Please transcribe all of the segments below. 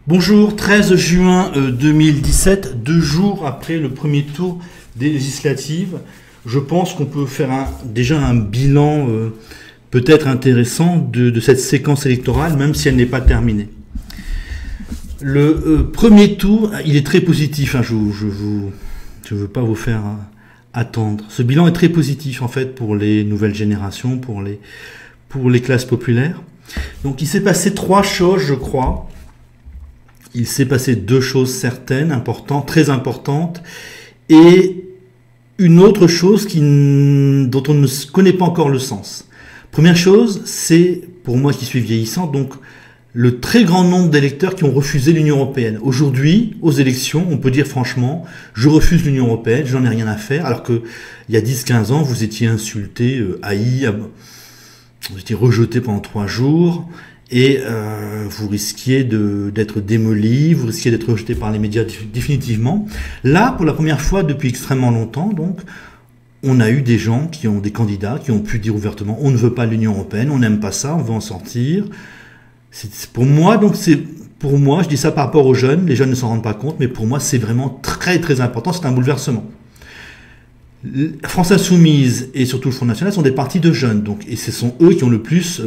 Bonjour, 13 juin 2017, 2 jours après le premier tour des législatives. Je pense qu'on peut faire déjà un bilan peut-être intéressant de cette séquence électorale, même si elle n'est pas terminée. Le premier tour, il est très positif, hein, je ne veux pas vous faire attendre. Ce bilan est très positif en fait pour les nouvelles générations, pour les classes populaires. Donc il s'est passé 3 choses, je crois. Il s'est passé 2 choses certaines, importantes, très importantes, et une autre chose dont on ne connaît pas encore le sens. Première chose, c'est, pour moi qui suis vieillissant, donc le très grand nombre d'électeurs qui ont refusé l'Union européenne. Aujourd'hui, aux élections, on peut dire franchement, je refuse l'Union européenne, j'en ai rien à faire, alors qu'il y a 10-15 ans, vous étiez insulté, haï, vous étiez rejeté pendant 3 jours, et vous risquiez d'être démoli, vous risquiez d'être rejeté par les médias définitivement. Là, pour la première fois depuis extrêmement longtemps, donc, on a eu des gens des candidats qui ont pu dire ouvertement on ne veut pas l'Union européenne, on n'aime pas ça, on veut en sortir. Pour moi, je dis ça par rapport aux jeunes, les jeunes ne s'en rendent pas compte, mais pour moi c'est vraiment très très important, c'est un bouleversement. France Insoumise et surtout le Front National sont des partis de jeunes, donc, et ce sont eux qui ont le plus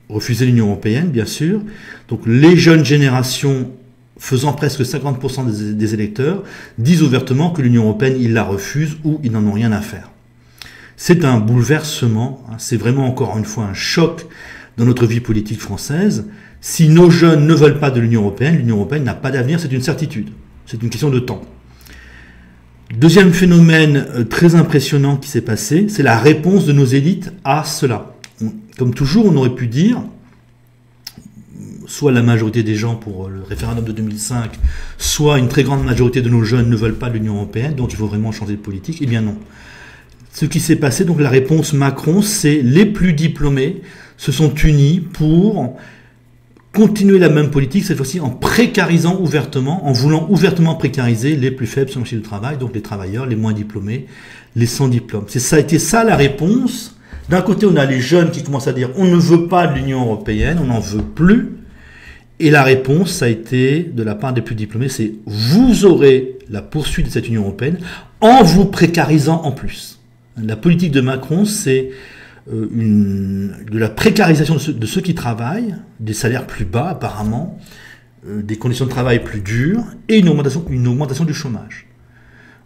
refusé l'Union européenne, bien sûr. Donc les jeunes générations, faisant presque 50% des électeurs, disent ouvertement que l'Union européenne, ils la refusent ou ils n'en ont rien à faire. C'est un bouleversement, hein, c'est vraiment encore une fois un choc dans notre vie politique française. Si nos jeunes ne veulent pas de l'Union européenne n'a pas d'avenir, c'est une certitude. C'est une question de temps. Deuxième phénomène très impressionnant qui s'est passé, c'est la réponse de nos élites à cela. Comme toujours, on aurait pu dire, soit la majorité des gens pour le référendum de 2005, soit une très grande majorité de nos jeunes ne veulent pas de l'Union européenne, donc il faut vraiment changer de politique. Eh bien non. Ce qui s'est passé, donc la réponse Macron, c'est les plus diplômés se sont unis pour continuer la même politique, cette fois-ci en précarisant ouvertement, en voulant ouvertement précariser les plus faibles sur le marché du travail, donc les travailleurs, les moins diplômés, les sans diplôme. Ça a été ça la réponse. D'un côté, on a les jeunes qui commencent à dire on ne veut pas de l'Union européenne, on n'en veut plus. Et la réponse, ça a été, de la part des plus diplômés, c'est vous aurez la poursuite de cette Union européenne en vous précarisant en plus. La politique de Macron, c'est de la précarisation de ceux qui travaillent, des salaires plus bas apparemment, des conditions de travail plus dures et une augmentation du chômage.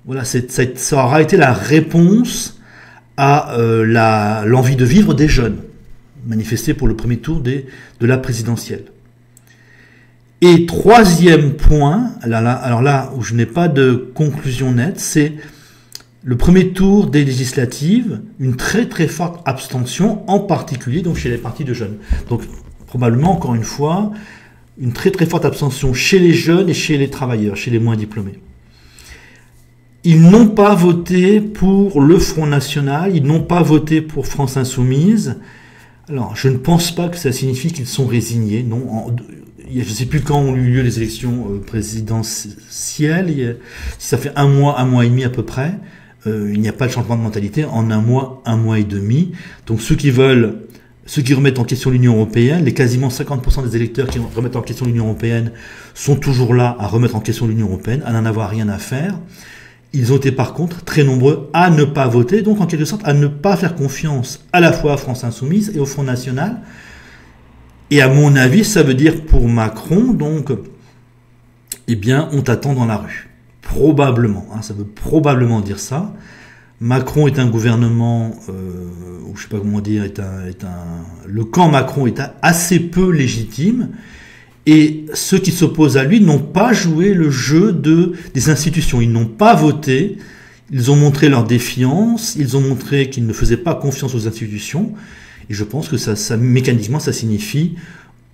Voilà, ça aura été la réponse à l'envie de vivre des jeunes, manifestée pour le premier tour de la présidentielle. Et troisième point, alors là où je n'ai pas de conclusion nette, c'est le premier tour des législatives, une très très forte abstention, en particulier donc chez les partis de jeunes. Donc probablement, encore une fois, une très très forte abstention chez les jeunes et chez les travailleurs, chez les moins diplômés. Ils n'ont pas voté pour le Front National, ils n'ont pas voté pour France Insoumise. Alors, je ne pense pas que ça signifie qu'ils sont résignés. Non, je ne sais plus quand ont eu lieu les élections présidentielles. Si ça fait un mois et demi à peu près. Il n'y a pas de changement de mentalité en un mois et demi. Donc ceux qui remettent en question l'Union européenne, les quasiment 50% des électeurs qui remettent en question l'Union européenne sont toujours là à remettre en question l'Union européenne, à n'en avoir rien à faire. Ils ont été par contre très nombreux à ne pas voter, donc en quelque sorte à ne pas faire confiance à la fois à France Insoumise et au Front National. Et à mon avis, ça veut dire pour Macron, donc, eh bien, on t'attend dans la rue. Probablement, hein, ça veut probablement dire ça. Macron est un gouvernement, ou je sais pas comment dire, le camp Macron est assez peu légitime. Et ceux qui s'opposent à lui n'ont pas joué le jeu des institutions. Ils n'ont pas voté, ils ont montré leur défiance, ils ont montré qu'ils ne faisaient pas confiance aux institutions. Et je pense que ça mécaniquement, ça signifie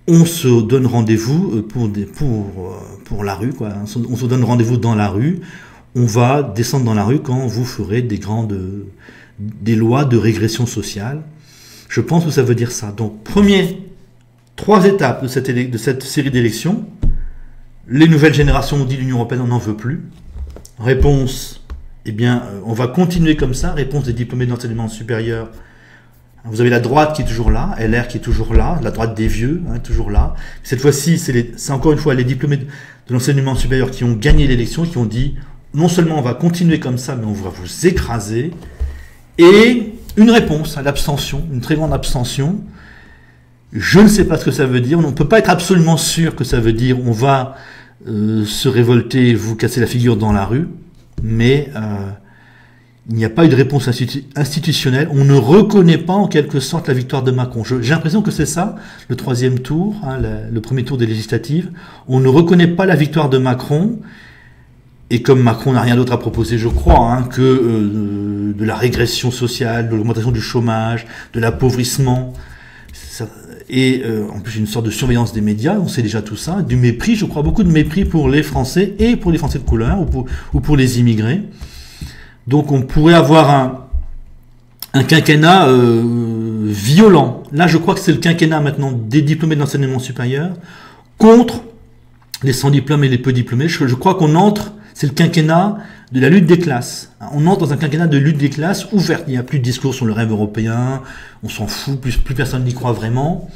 on se donne rendez-vous pour la rue, quoi. On se donne rendez-vous dans la rue. On va descendre dans la rue quand vous ferez des lois de régression sociale. Je pense que ça veut dire ça. Donc, 3 étapes de cette série d'élections. Les nouvelles générations ont dit l'Union européenne, on n'en veut plus. Réponse, eh bien, on va continuer comme ça. Réponse des diplômés d'enseignement supérieur. Vous avez la droite qui est toujours là, LR qui est toujours là, la droite des vieux, hein, toujours là. Cette fois-ci, c'est encore une fois les diplômés de l'enseignement supérieur qui ont gagné l'élection, qui ont dit non seulement on va continuer comme ça, mais on va vous écraser, et une réponse à l'abstention, une très grande abstention. Je ne sais pas ce que ça veut dire, on ne peut pas être absolument sûr que ça veut dire on va se révolter, vous casser la figure dans la rue, mais il n'y a pas eu de réponse institutionnelle, on ne reconnaît pas en quelque sorte la victoire de Macron. J'ai l'impression que c'est ça, le troisième tour, hein, le premier tour des législatives, on ne reconnaît pas la victoire de Macron, et comme Macron n'a rien d'autre à proposer, je crois, hein, que de la régression sociale, de l'augmentation du chômage, de l'appauvrissement, et en plus une sorte de surveillance des médias, on sait déjà tout ça, du mépris, je crois beaucoup de mépris pour les Français et pour les Français de couleur ou pour les immigrés. Donc on pourrait avoir un quinquennat violent. Là je crois que c'est le quinquennat maintenant des diplômés de l'enseignement supérieur contre les sans diplômes et les peu diplômés. Je crois qu'on entre, c'est le quinquennat de la lutte des classes. On entre dans un quinquennat de lutte des classes ouverte. Il n'y a plus de discours sur le rêve européen, on s'en fout, plus personne n'y croit vraiment.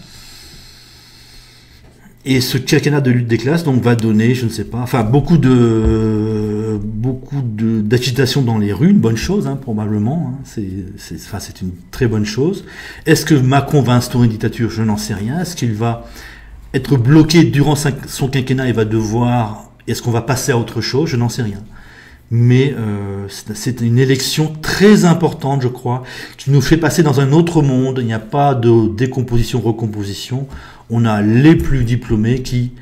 Et ce quinquennat de lutte des classes donc va donner, je ne sais pas, enfin beaucoup d'agitation dans les rues, une bonne chose hein, probablement. Hein. C'est une très bonne chose. Est-ce que Macron va instaurer une dictature? Je n'en sais rien. Est-ce qu'il va être bloqué durant son quinquennat et va devoir... Est-ce qu'on va passer à autre chose? Je n'en sais rien. Mais c'est une élection très importante, je crois, qui nous fait passer dans un autre monde. Il n'y a pas de décomposition, recomposition. On a les plus diplômés qui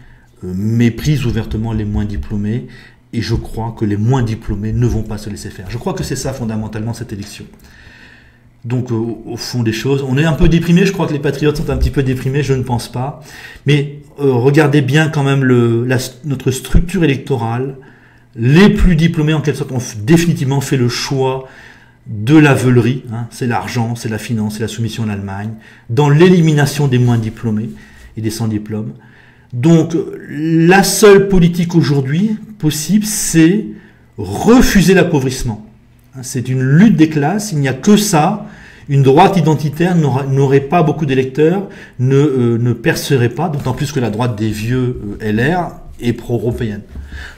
méprisent ouvertement les moins diplômés. Et je crois que les moins diplômés ne vont pas se laisser faire. Je crois que c'est ça fondamentalement cette élection. Donc au fond des choses, on est un peu déprimé. Je crois que les patriotes sont un petit peu déprimés, je ne pense pas. Mais regardez bien quand même notre structure électorale. Les plus diplômés, en quelque sorte, ont définitivement fait le choix de la veulerie. Hein. C'est l'argent, c'est la finance, c'est la soumission à l'Allemagne. Dans l'élimination des moins diplômés et des sans diplôme. Donc la seule politique aujourd'hui possible, c'est refuser l'appauvrissement. C'est une lutte des classes, il n'y a que ça. Une droite identitaire n'aurait pas beaucoup d'électeurs, ne percerait pas, d'autant plus que la droite des vieux LR est pro-européenne.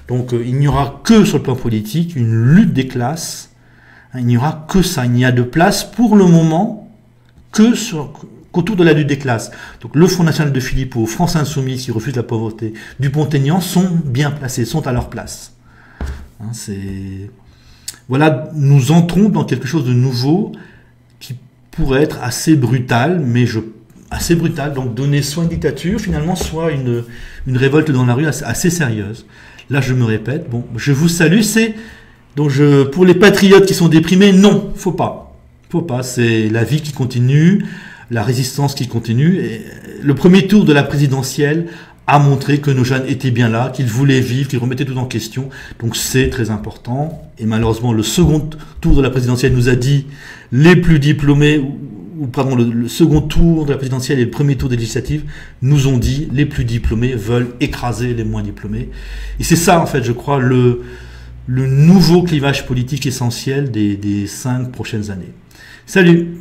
Donc il n'y aura que sur le plan politique une lutte des classes, il n'y aura que ça, il n'y a de place pour le moment qu'autour de la lutte des classes. Donc le Front National de Philippot, France Insoumise qui refuse la pauvreté, Dupont-Aignan sont bien placés, sont à leur place. Hein, voilà, nous entrons dans quelque chose de nouveau qui pourrait être assez brutal, assez brutal, donc donner soit une dictature, finalement, soit une révolte dans la rue assez sérieuse. Là, je me répète, bon, je vous salue, pour les patriotes qui sont déprimés, non, faut pas, c'est la vie qui continue, la résistance qui continue, et le premier tour de la présidentielle a montré que nos jeunes étaient bien là, qu'ils voulaient vivre, qu'ils remettaient tout en question, donc c'est très important, et malheureusement, le second tour de la présidentielle nous a dit les plus diplômés, le second tour de la présidentielle et le premier tour des législatives nous ont dit les plus diplômés veulent écraser les moins diplômés. Et c'est ça, en fait, je crois, le nouveau clivage politique essentiel des 5 prochaines années. Salut!